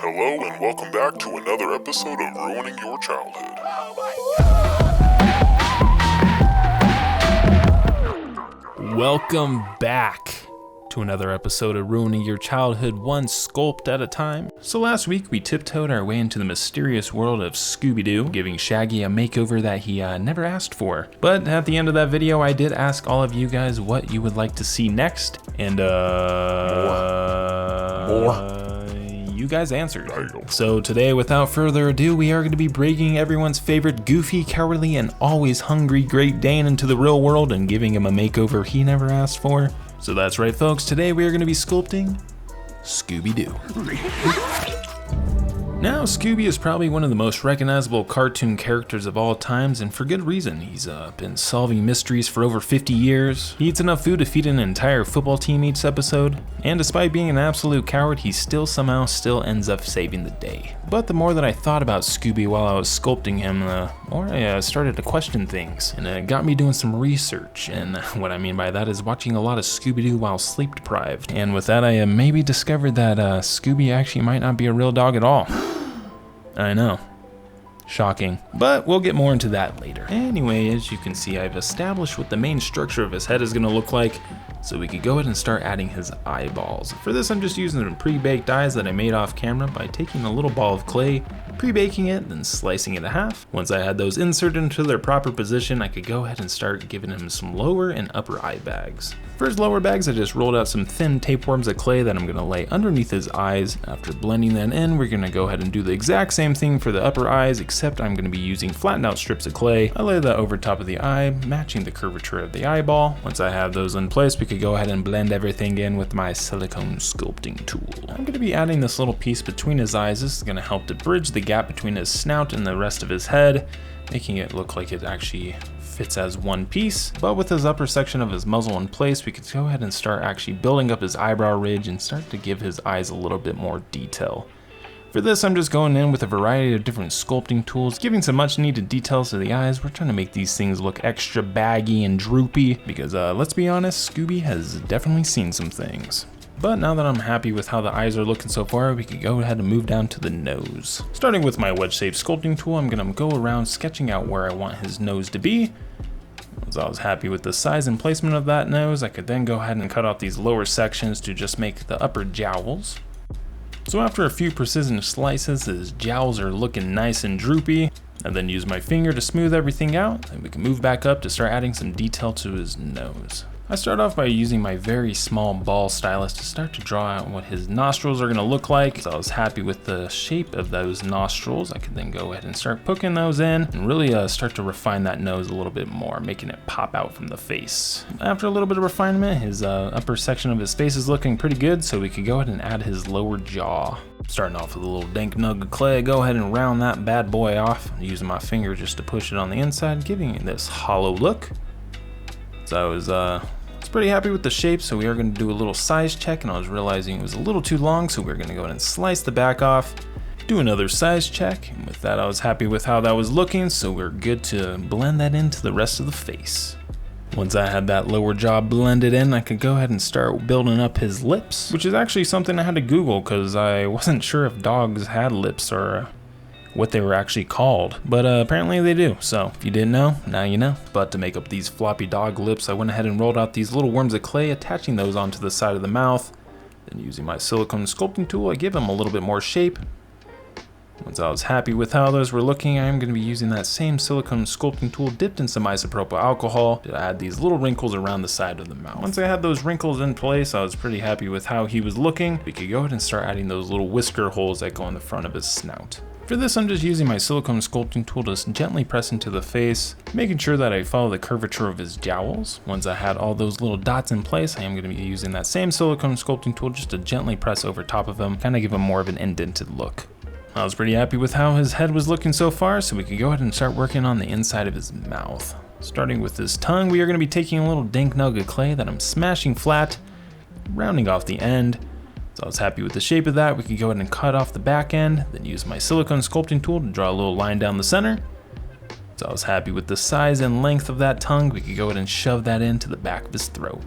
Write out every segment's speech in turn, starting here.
Hello and welcome back to another episode of Ruining Your Childhood. Welcome back to another episode of Ruining Your Childhood, one sculpt at a time. So last week we tiptoed our way into the mysterious world of Scooby-Doo, giving Shaggy a makeover that he never asked for. But at the end of that video, I did ask all of you guys what you would like to see next, and you guys answered. So today, without further ado, we are going to be breaking everyone's favorite goofy, cowardly, and always hungry Great Dane into the real world and giving him a makeover he never asked for. So that's right, folks, today we are going to be sculpting Scooby-Doo. Now, Scooby is probably one of the most recognizable cartoon characters of all times, and for good reason. He's been solving mysteries for over 50 years. He eats enough food to feed an entire football team each episode, and despite being an absolute coward, he somehow ends up saving the day. But the more that I thought about Scooby while I was sculpting him, the more I started to question things, and it got me doing some research, and what I mean by that is watching a lot of Scooby-Doo while sleep deprived. And with that, I maybe discovered that Scooby actually might not be a real dog at all. I know. Shocking. But we'll get more into that later. Anyway, as you can see, I've established what the main structure of his head is going to look like, so we could go ahead and start adding his eyeballs. For this, I'm just using the pre-baked eyes that I made off camera by taking a little ball of clay, pre-baking it, then slicing it in half. Once I had those inserted into their proper position, I could go ahead and start giving him some lower and upper eye bags. For his lower bags, I just rolled out some thin tapeworms of clay that I'm going to lay underneath his eyes. After blending that in, we're going to go ahead and do the exact same thing for the upper eyes, except I'm going to be using flattened out strips of clay. I lay that over top of the eye, matching the curvature of the eyeball. Once I have those in place, we could go ahead and blend everything in with my silicone sculpting tool. I'm going to be adding this little piece between his eyes. This is going to help to bridge the gap between his snout and the rest of his head, making it look like it actually fits as one piece. But with his upper section of his muzzle in place, we could go ahead and start actually building up his eyebrow ridge and start to give his eyes a little bit more detail. For this, I'm just going in with a variety of different sculpting tools, giving some much needed details to the eyes. We're trying to make these things look extra baggy and droopy because let's be honest, Scooby has definitely seen some things. But now that I'm happy with how the eyes are looking so far, we can go ahead and move down to the nose. Starting with my wedge-shaped sculpting tool, I'm going to go around sketching out where I want his nose to be. Once I was happy with the size and placement of that nose, I could then go ahead and cut off these lower sections to just make the upper jowls. So after a few precision slices, his jowls are looking nice and droopy. I then use my finger to smooth everything out, and we can move back up to start adding some detail to his nose. I start off by using my very small ball stylus to start to draw out what his nostrils are going to look like. So I was happy with the shape of those nostrils. I could then go ahead and start poking those in and really start to refine that nose a little bit more, making it pop out from the face. After a little bit of refinement, his upper section of his face is looking pretty good, so we could go ahead and add his lower jaw. Starting off with a little dank nug of clay, go ahead and round that bad boy off, using my finger just to push it on the inside, giving it this hollow look. So I was pretty happy with the shape, so we are going to do a little size check, and I was realizing it was a little too long, so we're going to go ahead and slice the back off, do another size check, and with that I was happy with how that was looking, so we're good to blend that into the rest of the face. Once I had that lower jaw blended in, I could go ahead and start building up his lips, which is actually something I had to Google because I wasn't sure if dogs had lips or what they were actually called, but apparently they do. So if you didn't know, now you know. But to make up these floppy dog lips, I went ahead and rolled out these little worms of clay, attaching those onto the side of the mouth. Then using my silicone sculpting tool, I give them a little bit more shape. Once I was happy with how those were looking, I am going to be using that same silicone sculpting tool dipped in some isopropyl alcohol to add these little wrinkles around the side of the mouth. Once I had those wrinkles in place, I was pretty happy with how he was looking. We could go ahead and start adding those little whisker holes that go in the front of his snout. For this, I'm just using my silicone sculpting tool to gently press into the face, making sure that I follow the curvature of his jowls. Once I had all those little dots in place, I am going to be using that same silicone sculpting tool just to gently press over top of him, kind of give him more of an indented look. I was pretty happy with how his head was looking so far, so we could go ahead and start working on the inside of his mouth. Starting with his tongue, we are going to be taking a little dank nug of clay that I'm smashing flat, rounding off the end. So I was happy with the shape of that. We could go ahead and cut off the back end, then use my silicone sculpting tool to draw a little line down the center. So I was happy with the size and length of that tongue. We could go ahead and shove that into the back of his throat.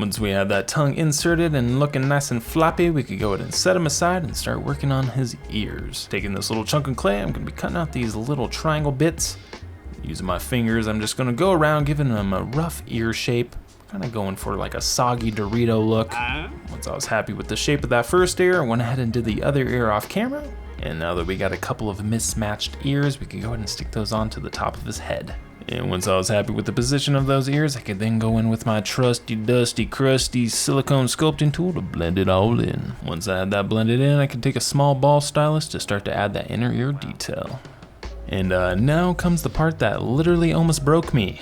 Once we had that tongue inserted and looking nice and floppy, we could go ahead and set him aside and start working on his ears. Taking this little chunk of clay, I'm gonna be cutting out these little triangle bits. Using my fingers, I'm just gonna go around giving him a rough ear shape. Kind of going for like a soggy Dorito look. Once I was happy with the shape of that first ear, I went ahead and did the other ear off camera. And now that we got a couple of mismatched ears, we can go ahead and stick those onto the top of his head. And once I was happy with the position of those ears, I could then go in with my trusty, dusty, crusty silicone sculpting tool to blend it all in. Once I had that blended in, I could take a small ball stylus to start to add that inner ear detail. And now comes the part that literally almost broke me.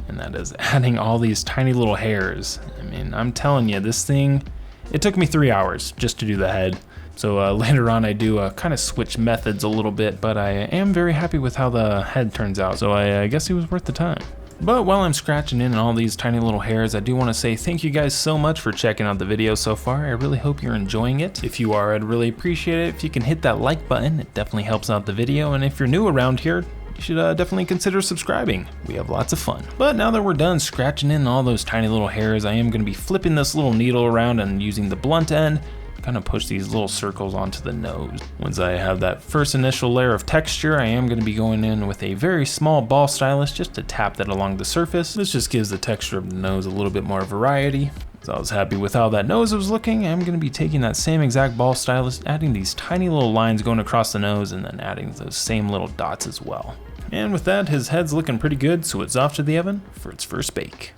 And that is adding all these tiny little hairs. I mean, I'm telling you, this thing, it took me 3 hours just to do the head. So later on I do kind of switch methods a little bit, but I am very happy with how the head turns out. So I guess it was worth the time. But while I'm scratching in all these tiny little hairs, I do want to say thank you guys so much for checking out the video so far. I really hope you're enjoying it. If you are, I'd really appreciate it if you can hit that like button. It definitely helps out the video. And if you're new around here, you should definitely consider subscribing. We have lots of fun. But now that we're done scratching in all those tiny little hairs, I am going to be flipping this little needle around and using the blunt end to kind of push these little circles onto the nose. Once I have that first initial layer of texture, I am going to be going in with a very small ball stylus just to tap that along the surface. This just gives the texture of the nose a little bit more variety. So I was happy with how that nose was looking. I'm going to be taking that same exact ball stylus, adding these tiny little lines going across the nose, and then adding those same little dots as well. And with that, his head's looking pretty good, so it's off to the oven for its first bake.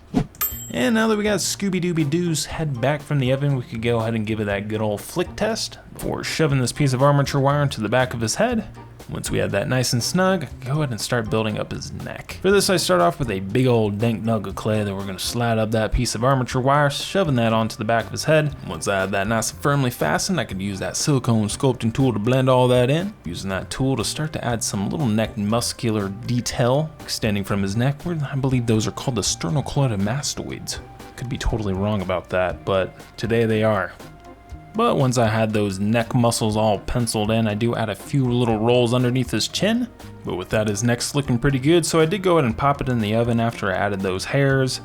And now that we got Scooby-Doo's head back from the oven, we could go ahead and give it that good old flick test before shoving this piece of armature wire into the back of his head. Once we had that nice and snug, go ahead and start building up his neck. For this, I start off with a big old dank nug of clay that we're going to slide up that piece of armature wire, shoving that onto the back of his head. Once I had that nice and firmly fastened, I could use that silicone sculpting tool to blend all that in. Using that tool to start to add some little neck muscular detail extending from his neck, where I believe those are called the sternocleidomastoids. Could be totally wrong about that, but today they are. But once I had those neck muscles all penciled in, I do add a few little rolls underneath his chin. But with that, his neck's looking pretty good, so I did go ahead and pop it in the oven after I added those hairs.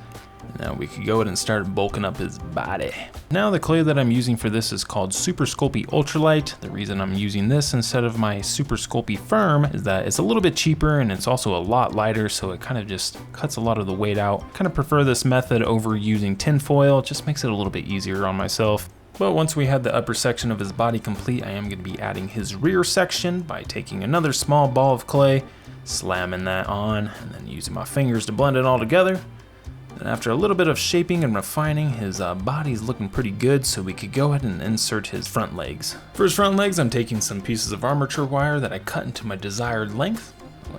Now we could go ahead and start bulking up his body. Now the clay that I'm using for this is called Super Sculpey Ultralight. The reason I'm using this instead of my Super Sculpey Firm is that it's a little bit cheaper and it's also a lot lighter, so it kind of just cuts a lot of the weight out. Kind of prefer this method over using tin foil. It just makes it a little bit easier on myself. But once we had the upper section of his body complete, I am going to be adding his rear section by taking another small ball of clay, slamming that on, and then using my fingers to blend it all together. And after a little bit of shaping and refining, his body's looking pretty good, so we could go ahead and insert his front legs. For his front legs, I'm taking some pieces of armature wire that I cut into my desired length.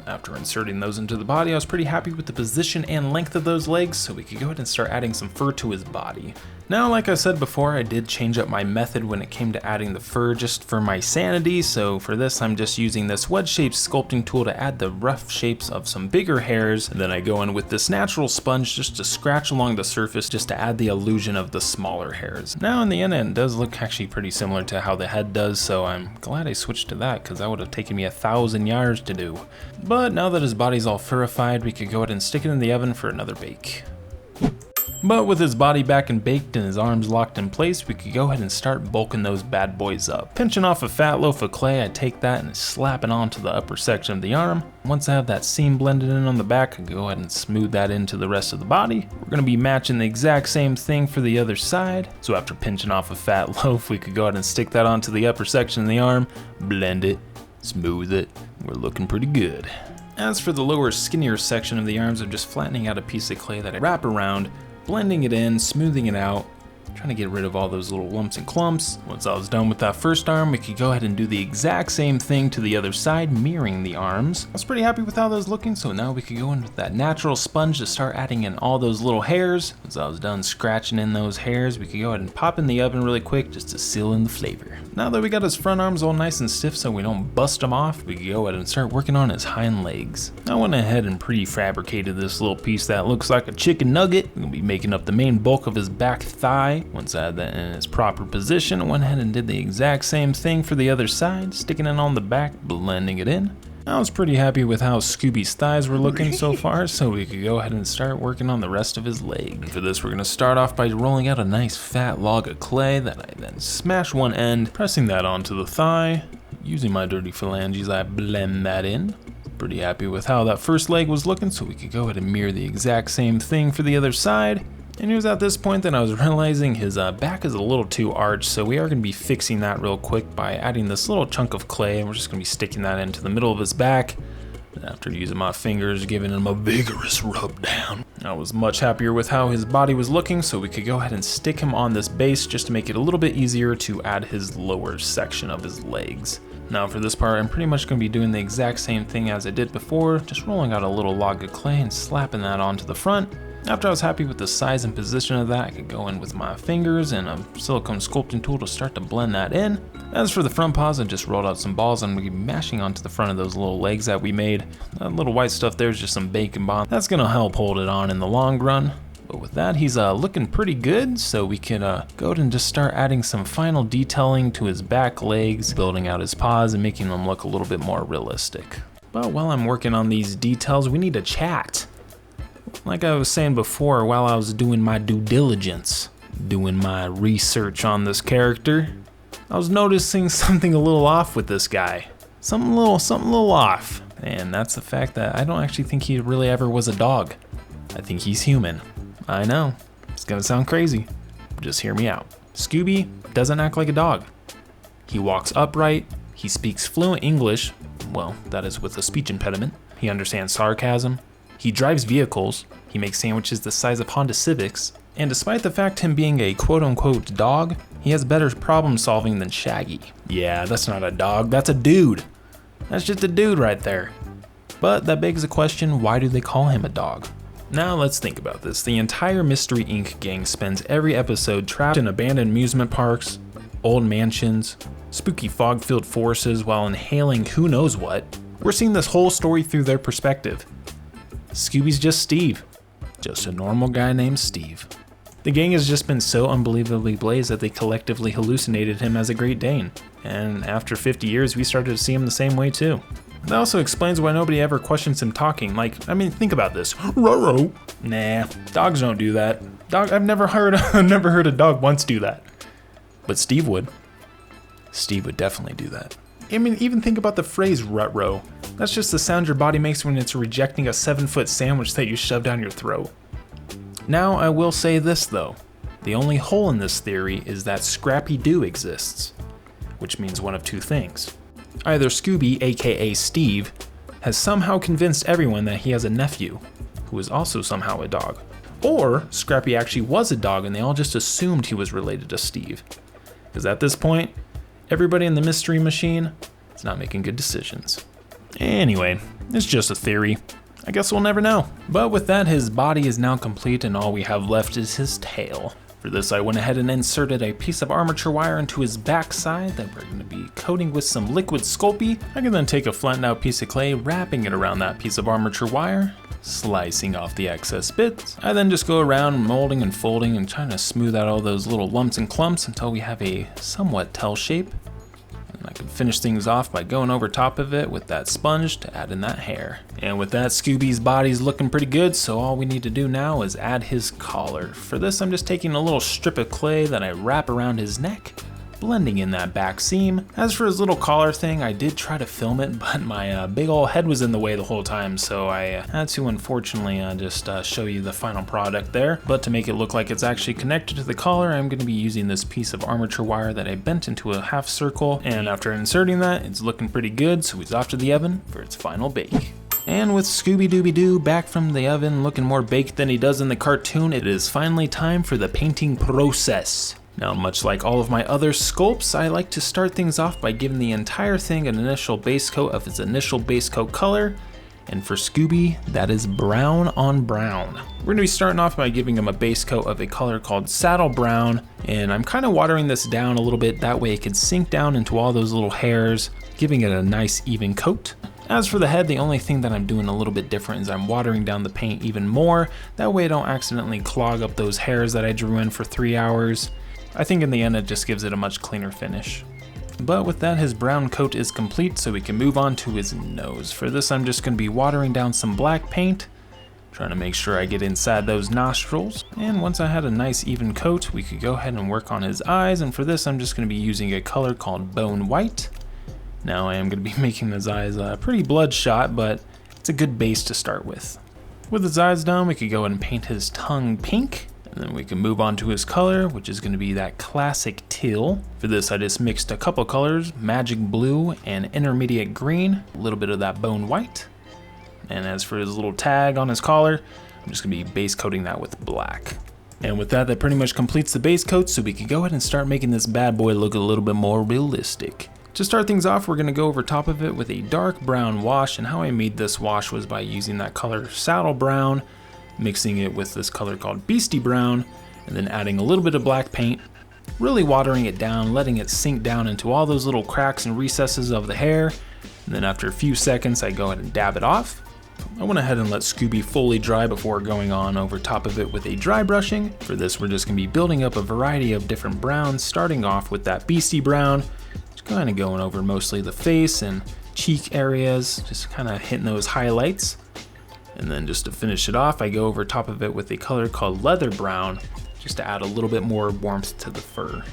After inserting those into the body, I was pretty happy with the position and length of those legs, so we could go ahead and start adding some fur to his body. Now, like I said before, I did change up my method when it came to adding the fur just for my sanity, so for this I'm just using this wedge-shaped sculpting tool to add the rough shapes of some bigger hairs, and then I go in with this natural sponge just to scratch along the surface just to add the illusion of the smaller hairs. Now in the end, it does look actually pretty similar to how the head does, so I'm glad I switched to that because that would have taken me 1,000 yards to do. But now that his body's all furified, we could go ahead and stick it in the oven for another bake. But with his body back and baked and his arms locked in place, we could go ahead and start bulking those bad boys up. Pinching off a fat loaf of clay, I take that and slap it onto the upper section of the arm. Once I have that seam blended in on the back, I go ahead and smooth that into the rest of the body. We're going to be matching the exact same thing for the other side. So after pinching off a fat loaf, we could go ahead and stick that onto the upper section of the arm, blend it, smooth it. We're looking pretty good. As for the lower, skinnier section of the arms, I'm just flattening out a piece of clay that I wrap around, blending it in, smoothing it out, trying to get rid of all those little lumps and clumps. Once I was done with that first arm, we could go ahead and do the exact same thing to the other side, mirroring the arms. I was pretty happy with how those looking, so now we could go in with that natural sponge to start adding in all those little hairs. Once I was done scratching in those hairs, we could go ahead and pop in the oven really quick just to seal in the flavor. Now that we got his front arms all nice and stiff so we don't bust them off, we could go ahead and start working on his hind legs. I went ahead and prefabricated this little piece that looks like a chicken nugget. I'm gonna be making up the main bulk of his back thigh. Once I had that in its proper position, I went ahead and did the exact same thing for the other side, sticking it on the back, blending it in. I was pretty happy with how Scooby's thighs were looking so far, so we could go ahead and start working on the rest of his leg. And for this, we're gonna start off by rolling out a nice fat log of clay that I then smash one end, pressing that onto the thigh. Using my dirty phalanges, I blend that in. Pretty happy with how that first leg was looking, so we could go ahead and mirror the exact same thing for the other side. And it was at this point that I was realizing his back is a little too arched, so we are going to be fixing that real quick by adding this little chunk of clay, and we're just going to be sticking that into the middle of his back. And after using my fingers, giving him a vigorous rub down. I was much happier with how his body was looking, so we could go ahead and stick him on this base just to make it a little bit easier to add his lower section of his legs. Now for this part, I'm pretty much going to be doing the exact same thing as I did before, just rolling out a little log of clay and slapping that onto the front. After I was happy with the size and position of that, I could go in with my fingers and a silicone sculpting tool to start to blend that in. As for the front paws, I just rolled out some balls and I'm going to be mashing onto the front of those little legs that we made. That little white stuff there is just some bacon bond. That's going to help hold it on in the long run. But with that, he's looking pretty good, so we can go ahead and just start adding some final detailing to his back legs, building out his paws and making them look a little bit more realistic. But while I'm working on these details, we need to chat. Like I was saying before, while I was doing my due diligence, doing my research on this character, I was noticing something a little off with this guy. Something a little off. And that's the fact that I don't actually think he really ever was a dog. I think he's human. I know, it's gonna sound crazy. Just hear me out. Scooby doesn't act like a dog. He walks upright, he speaks fluent English, well, that is with a speech impediment. He understands sarcasm. He drives vehicles, he makes sandwiches the size of Honda Civics, and despite the fact him being a quote-unquote dog, he has better problem solving than Shaggy. Yeah, that's not a dog, that's a dude. That's just a dude right there. But that begs the question, why do they call him a dog? Now let's think about this. The entire Mystery Inc. gang spends every episode trapped in abandoned amusement parks, old mansions, spooky fog-filled forests while inhaling who knows what. We're seeing this whole story through their perspective. Scooby's just Steve. Just a normal guy named Steve. The gang has just been so unbelievably blazed that they collectively hallucinated him as a Great Dane. And after 50 years, we started to see him the same way too. That also explains why nobody ever questions him talking. Like, I mean, think about this. Ruh-roh. Nah, dogs don't do that. I've never heard a dog once do that. But Steve would. Steve would definitely do that. I mean, even think about the phrase rut-row. That's just the sound your body makes when it's rejecting a 7-foot sandwich that you shove down your throat. Now, I will say this though. The only hole in this theory is that Scrappy-Doo exists. Which means one of two things. Either Scooby, aka Steve, has somehow convinced everyone that he has a nephew, who is also somehow a dog. Or Scrappy actually was a dog and they all just assumed he was related to Steve. Because at this point, everybody in the Mystery Machine is not making good decisions. Anyway, it's just a theory. I guess we'll never know. But with that, his body is now complete and all we have left is his tail. For this, I went ahead and inserted a piece of armature wire into his backside that we're going to be coating with some liquid Sculpey. I can then take a flattened out piece of clay, wrapping it around that piece of armature wire, slicing off the excess bits. I then just go around molding and folding and trying to smooth out all those little lumps and clumps until we have a somewhat tail shape. And I can finish things off by going over top of it with that sponge to add in that hair. And with that, Scooby's body's looking pretty good, so all we need to do now is add his collar. For this, I'm just taking a little strip of clay that I wrap around his neck, blending in that back seam. As for his little collar thing, I did try to film it, but my big ol' head was in the way the whole time, so I had to unfortunately just show you the final product there. But to make it look like it's actually connected to the collar, I'm going to be using this piece of armature wire that I bent into a half circle, and after inserting that, it's looking pretty good, so he's off to the oven for its final bake. And with Scooby-Dooby-Doo back from the oven looking more baked than he does in the cartoon, it is finally time for the painting process. Now, much like all of my other sculpts, I like to start things off by giving the entire thing an initial base coat of its initial base coat color. And for Scooby, that is brown on brown. We're gonna be starting off by giving him a base coat of a color called saddle brown. And I'm kind of watering this down a little bit, that way it can sink down into all those little hairs, giving it a nice even coat. As for the head, the only thing that I'm doing a little bit different is I'm watering down the paint even more. That way I don't accidentally clog up those hairs that I drew in for 3 hours. I think in the end it just gives it a much cleaner finish. But with that, his brown coat is complete, so we can move on to his nose. For this, I'm just going to be watering down some black paint, trying to make sure I get inside those nostrils. And once I had a nice even coat, we could go ahead and work on his eyes. And for this, I'm just going to be using a color called Bone White. Now I am going to be making his eyes pretty bloodshot, but it's a good base to start with. With his eyes done, we could go ahead and paint his tongue pink. And then we can move on to his color, which is going to be that classic teal. For this, I just mixed a couple colors, magic blue and intermediate green, a little bit of that bone white. And as for his little tag on his collar, I'm just going to be base coating that with black. And with that pretty much completes the base coat, so we can go ahead and start making this bad boy look a little bit more realistic. To start things off, we're going to go over top of it with a dark brown wash, and how I made this wash was by using that color saddle brown, mixing it with this color called Beastie Brown, and then adding a little bit of black paint, really watering it down, letting it sink down into all those little cracks and recesses of the hair. And then after a few seconds, I go ahead and dab it off. I went ahead and let Scooby fully dry before going on over top of it with a dry brushing. For this, we're just going to be building up a variety of different browns, starting off with that Beastie Brown, just kind of going over mostly the face and cheek areas, just kind of hitting those highlights. And then just to finish it off, I go over top of it with a color called Leather Brown, just to add a little bit more warmth to the fur.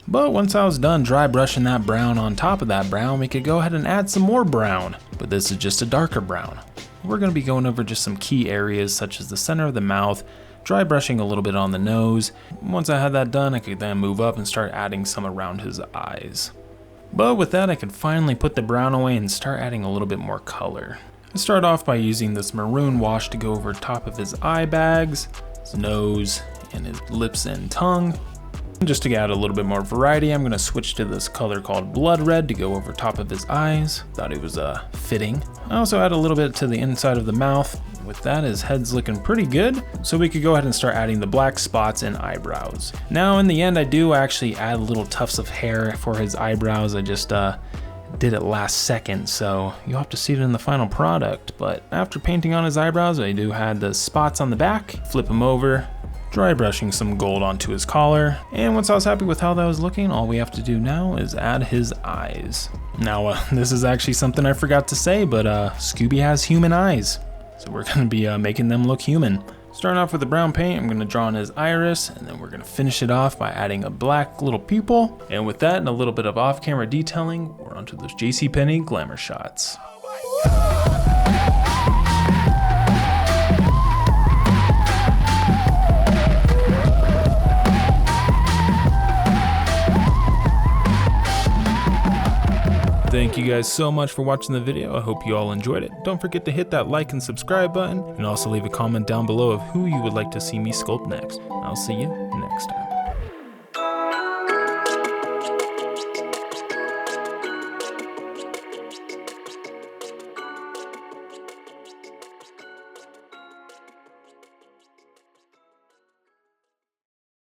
But once I was done dry brushing that brown on top of that brown, we could go ahead and add some more brown, but this is just a darker brown. We're going to be going over just some key areas such as the center of the mouth, dry brushing a little bit on the nose. Once I had that done, I could then move up and start adding some around his eyes. But with that, I could finally put the brown away and start adding a little bit more color. I start off by using this maroon wash to go over top of his eye bags, his nose, and his lips and tongue. Just to add a little bit more variety, I'm going to switch to this color called Blood Red to go over top of his eyes. Thought it was fitting. I also add a little bit to the inside of the mouth. With that, his head's looking pretty good, so we could go ahead and start adding the black spots and eyebrows. Now in the end, I do actually add little tufts of hair for his eyebrows. I just did it last second, so you'll have to see it in the final product. But after painting on his eyebrows, I do add the spots on the back, flip him over, dry brushing some gold onto his collar. And once I was happy with how that was looking, all we have to do now is add his eyes. Now this is actually something I forgot to say, but Scooby has human eyes, so we're going to be making them look human. Starting off with the brown paint, I'm going to draw on his iris, and then we're going to finish it off by adding a black little pupil. And with that and a little bit of off-camera detailing, we're onto those JCPenney glamour shots. Thank you guys so much for watching the video. I hope you all enjoyed it. Don't forget to hit that like and subscribe button, and also leave a comment down below of who you would like to see me sculpt next. I'll see you next time.